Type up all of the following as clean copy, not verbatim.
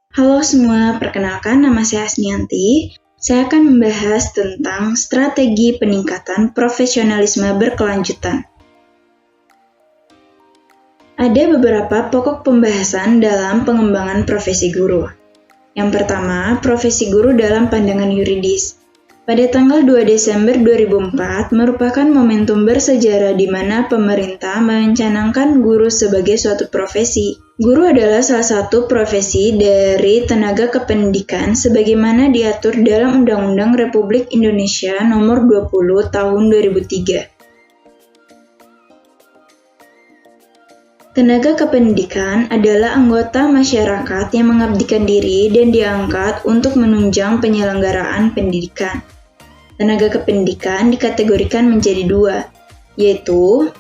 Halo semua, perkenalkan nama saya Asmianti. Saya akan membahas tentang strategi peningkatan profesionalisme berkelanjutan. Ada beberapa pokok pembahasan dalam pengembangan profesi guru. Yang pertama, profesi guru dalam pandangan yuridis. Pada tanggal 2 Desember 2004 merupakan momentum bersejarah di mana pemerintah mencanangkan guru sebagai suatu profesi. Guru adalah salah satu profesi dari tenaga kependidikan sebagaimana diatur dalam Undang-Undang Republik Indonesia Nomor 20 Tahun 2003. Tenaga kependidikan adalah anggota masyarakat yang mengabdikan diri dan diangkat untuk menunjang penyelenggaraan pendidikan. Tenaga kependidikan dikategorikan menjadi dua, yaitu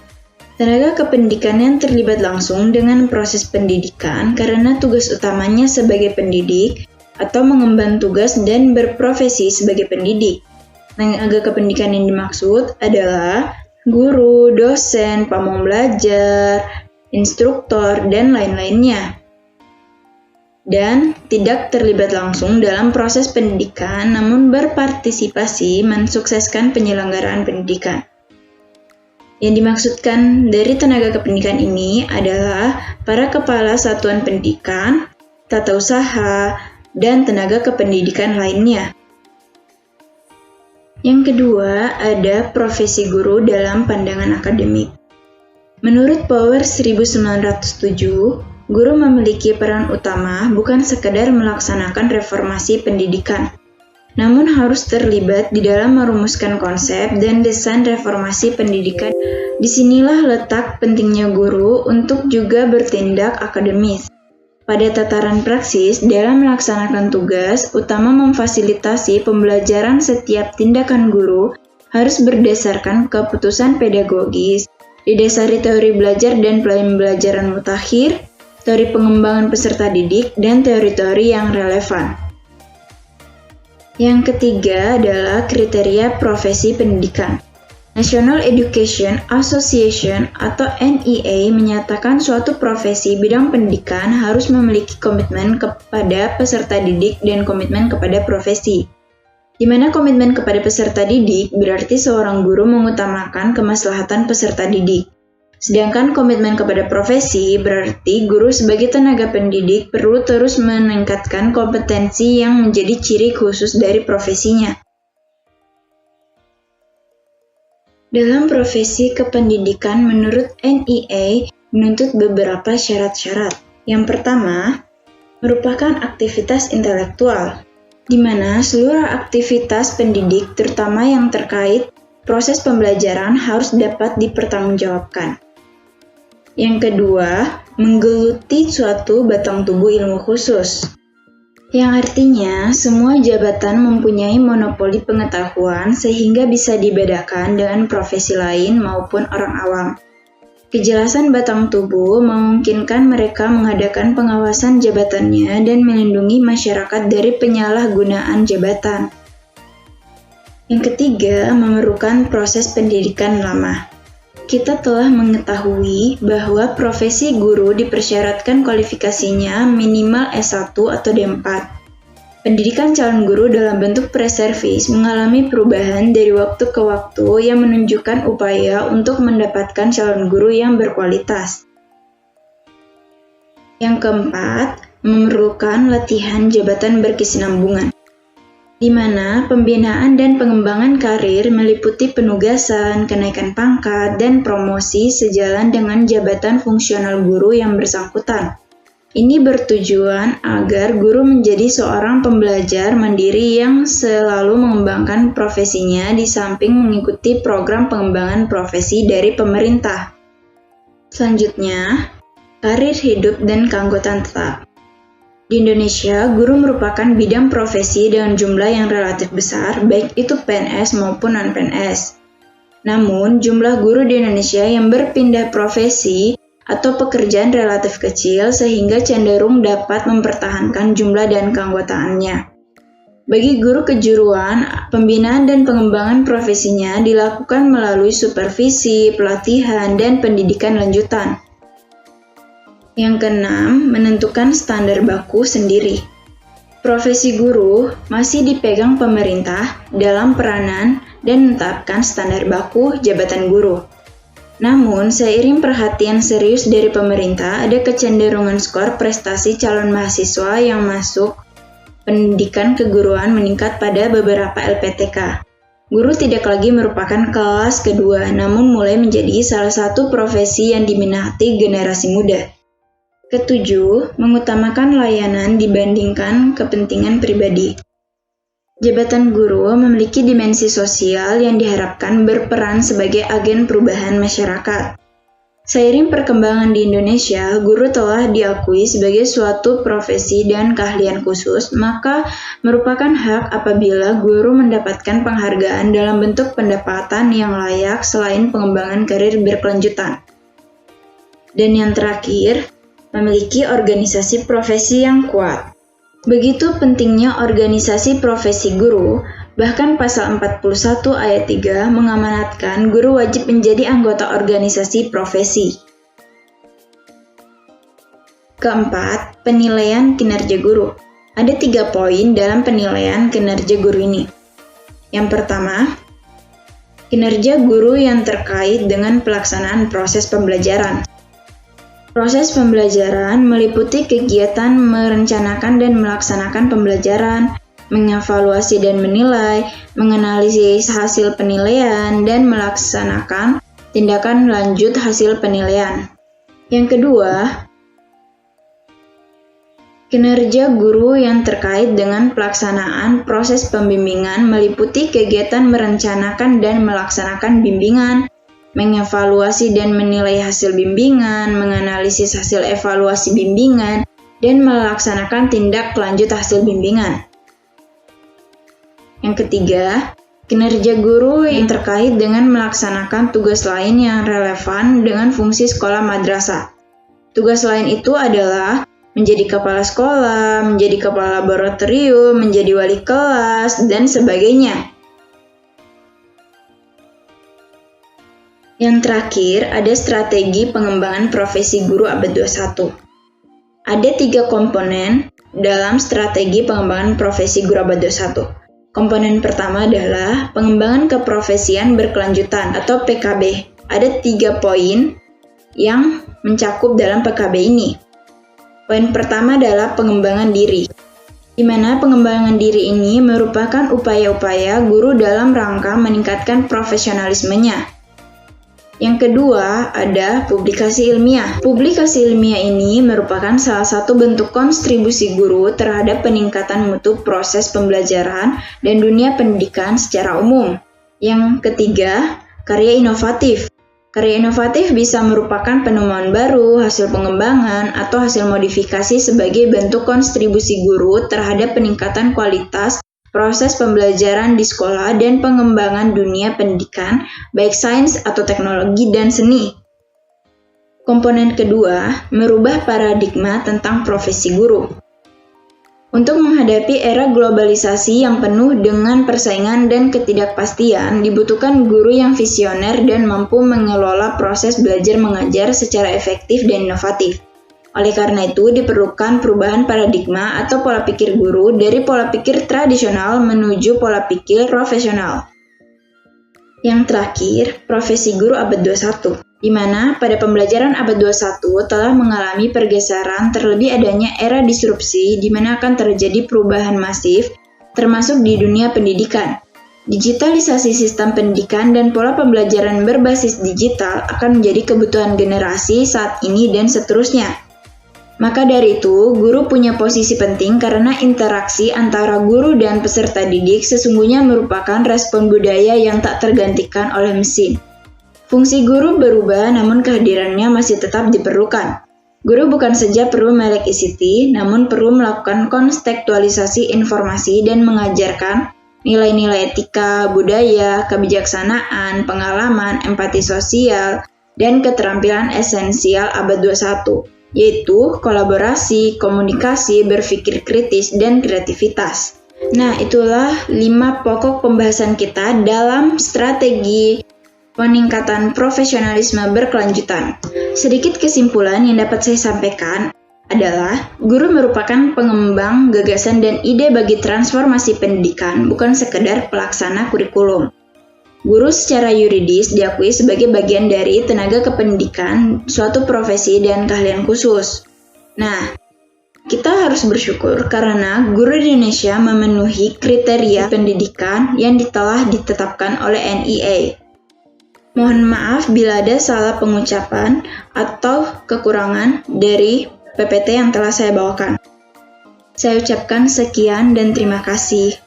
tenaga kependidikan yang terlibat langsung dengan proses pendidikan karena tugas utamanya sebagai pendidik atau mengemban tugas dan berprofesi sebagai pendidik. Tenaga kependidikan yang dimaksud adalah guru, dosen, pamong belajar, instruktur, dan lain-lainnya. Dan tidak terlibat langsung dalam proses pendidikan namun berpartisipasi mensukseskan penyelenggaraan pendidikan. Yang dimaksudkan dari tenaga kependidikan ini adalah para kepala satuan pendidikan, tata usaha, dan tenaga kependidikan lainnya. Yang kedua, ada profesi guru dalam pandangan akademik. Menurut Power 1907, guru memiliki peran utama bukan sekedar melaksanakan reformasi pendidikan, namun harus terlibat di dalam merumuskan konsep dan desain reformasi pendidikan. Disinilah letak pentingnya guru untuk juga bertindak akademis. Pada tataran praksis, dalam melaksanakan tugas, utama memfasilitasi pembelajaran setiap tindakan guru harus berdasarkan keputusan pedagogis, didasari teori belajar dan pembelajaran mutakhir, teori pengembangan peserta didik, dan teori-teori yang relevan. Yang ketiga adalah kriteria profesi pendidikan. National Education Association atau NEA menyatakan suatu profesi bidang pendidikan harus memiliki komitmen kepada peserta didik dan komitmen kepada profesi. Di mana komitmen kepada peserta didik berarti seorang guru mengutamakan kemaslahatan peserta didik. Sedangkan komitmen kepada profesi berarti guru sebagai tenaga pendidik perlu terus meningkatkan kompetensi yang menjadi ciri khusus dari profesinya. Dalam profesi kependidikan menurut NEA menuntut beberapa syarat-syarat. Yang pertama, merupakan aktivitas intelektual, di mana seluruh aktivitas pendidik terutama yang terkait proses pembelajaran harus dapat dipertanggungjawabkan. Yang kedua, menggeluti suatu batang tubuh ilmu khusus, yang artinya semua jabatan mempunyai monopoli pengetahuan sehingga bisa dibedakan dengan profesi lain maupun orang awam. Kejelasan batang tubuh memungkinkan mereka mengadakan pengawasan jabatannya dan melindungi masyarakat dari penyalahgunaan jabatan. Yang ketiga, memerlukan proses pendidikan lama. Kita telah mengetahui bahwa profesi guru dipersyaratkan kualifikasinya minimal S1 atau D4. Pendidikan calon guru dalam bentuk pre-service mengalami perubahan dari waktu ke waktu yang menunjukkan upaya untuk mendapatkan calon guru yang berkualitas. Yang keempat, memerlukan latihan jabatan berkesinambungan, di mana pembinaan dan pengembangan karir meliputi penugasan, kenaikan pangkat, dan promosi sejalan dengan jabatan fungsional guru yang bersangkutan. Ini bertujuan agar guru menjadi seorang pembelajar mandiri yang selalu mengembangkan profesinya di samping mengikuti program pengembangan profesi dari pemerintah. Selanjutnya, karir hidup dan keanggotaan tetap. Di Indonesia, guru merupakan bidang profesi dengan jumlah yang relatif besar, baik itu PNS maupun non-PNS. Namun, jumlah guru di Indonesia yang berpindah profesi atau pekerjaan relatif kecil sehingga cenderung dapat mempertahankan jumlah dan keanggotaannya. Bagi guru kejuruan, pembinaan dan pengembangan profesinya dilakukan melalui supervisi, pelatihan, dan pendidikan lanjutan. Yang keenam, menentukan standar baku sendiri. Profesi guru masih dipegang pemerintah dalam peranan dan menetapkan standar baku jabatan guru. Namun, seiring perhatian serius dari pemerintah, ada kecenderungan skor prestasi calon mahasiswa yang masuk pendidikan keguruan meningkat pada beberapa LPTK. Guru tidak lagi merupakan kelas kedua, namun mulai menjadi salah satu profesi yang diminati generasi muda. Ketujuh, mengutamakan layanan dibandingkan kepentingan pribadi. Jabatan guru memiliki dimensi sosial yang diharapkan berperan sebagai agen perubahan masyarakat. Seiring perkembangan di Indonesia, guru telah diakui sebagai suatu profesi dan keahlian khusus, maka merupakan hak apabila guru mendapatkan penghargaan dalam bentuk pendapatan yang layak selain pengembangan karir berkelanjutan. Dan yang terakhir, memiliki organisasi profesi yang kuat. Begitu pentingnya organisasi profesi guru, bahkan pasal 41 ayat 3 mengamanatkan guru wajib menjadi anggota organisasi profesi. Keempat, penilaian kinerja guru. Ada 3 poin dalam penilaian kinerja guru ini. Yang pertama, kinerja guru yang terkait dengan pelaksanaan proses pembelajaran. Proses pembelajaran meliputi kegiatan merencanakan dan melaksanakan pembelajaran, mengevaluasi dan menilai, menganalisis hasil penilaian, dan melaksanakan tindakan lanjut hasil penilaian. Yang kedua, kinerja guru yang terkait dengan pelaksanaan proses pembimbingan meliputi kegiatan merencanakan dan melaksanakan bimbingan, mengevaluasi dan menilai hasil bimbingan, menganalisis hasil evaluasi bimbingan, dan melaksanakan tindak lanjut hasil bimbingan. Yang ketiga, kinerja guru yang terkait dengan melaksanakan tugas lain yang relevan dengan fungsi sekolah madrasah. Tugas lain itu adalah menjadi kepala sekolah, menjadi kepala laboratorium, menjadi wali kelas, dan sebagainya. Yang terakhir, ada strategi pengembangan profesi guru abad 21. Ada 3 komponen dalam strategi pengembangan profesi guru abad 21. Komponen pertama adalah pengembangan keprofesian berkelanjutan atau PKB. Ada 3 poin yang mencakup dalam PKB ini. Poin pertama adalah pengembangan diri, di mana pengembangan diri ini merupakan upaya-upaya guru dalam rangka meningkatkan profesionalismenya. Yang kedua, ada publikasi ilmiah. Publikasi ilmiah ini merupakan salah satu bentuk kontribusi guru terhadap peningkatan mutu proses pembelajaran dan dunia pendidikan secara umum. Yang ketiga, karya inovatif. Karya inovatif bisa merupakan penemuan baru, hasil pengembangan, atau hasil modifikasi sebagai bentuk kontribusi guru terhadap peningkatan kualitas proses pembelajaran di sekolah dan pengembangan dunia pendidikan, baik sains atau teknologi dan seni. Komponen kedua, merubah paradigma tentang profesi guru. Untuk menghadapi era globalisasi yang penuh dengan persaingan dan ketidakpastian, dibutuhkan guru yang visioner dan mampu mengelola proses belajar mengajar secara efektif dan inovatif. Oleh karena itu, diperlukan perubahan paradigma atau pola pikir guru dari pola pikir tradisional menuju pola pikir profesional. Yang terakhir, profesi guru abad 21, di mana pada pembelajaran abad 21 telah mengalami pergeseran terlebih adanya era disrupsi di mana akan terjadi perubahan masif, termasuk di dunia pendidikan. Digitalisasi sistem pendidikan dan pola pembelajaran berbasis digital akan menjadi kebutuhan generasi saat ini dan seterusnya. Maka dari itu, guru punya posisi penting karena interaksi antara guru dan peserta didik sesungguhnya merupakan respon budaya yang tak tergantikan oleh mesin. Fungsi guru berubah namun kehadirannya masih tetap diperlukan. Guru bukan saja perlu melek ICT, namun perlu melakukan kontekstualisasi informasi dan mengajarkan nilai-nilai etika, budaya, kebijaksanaan, pengalaman, empati sosial, dan keterampilan esensial abad 21. Yaitu kolaborasi, komunikasi, berpikir kritis, dan kreativitas. Nah, itulah 5 pokok pembahasan kita dalam strategi peningkatan profesionalisme berkelanjutan. Sedikit kesimpulan yang dapat saya sampaikan, adalah guru merupakan pengembang gagasan dan ide bagi transformasi pendidikan, bukan sekedar pelaksana kurikulum. Guru secara yuridis diakui sebagai bagian dari tenaga kependidikan, suatu profesi dan keahlian khusus. Nah, kita harus bersyukur karena guru di Indonesia memenuhi kriteria pendidikan yang telah ditetapkan oleh NIA. Mohon maaf bila ada salah pengucapan atau kekurangan dari PPT yang telah saya bawakan. Saya ucapkan sekian dan terima kasih.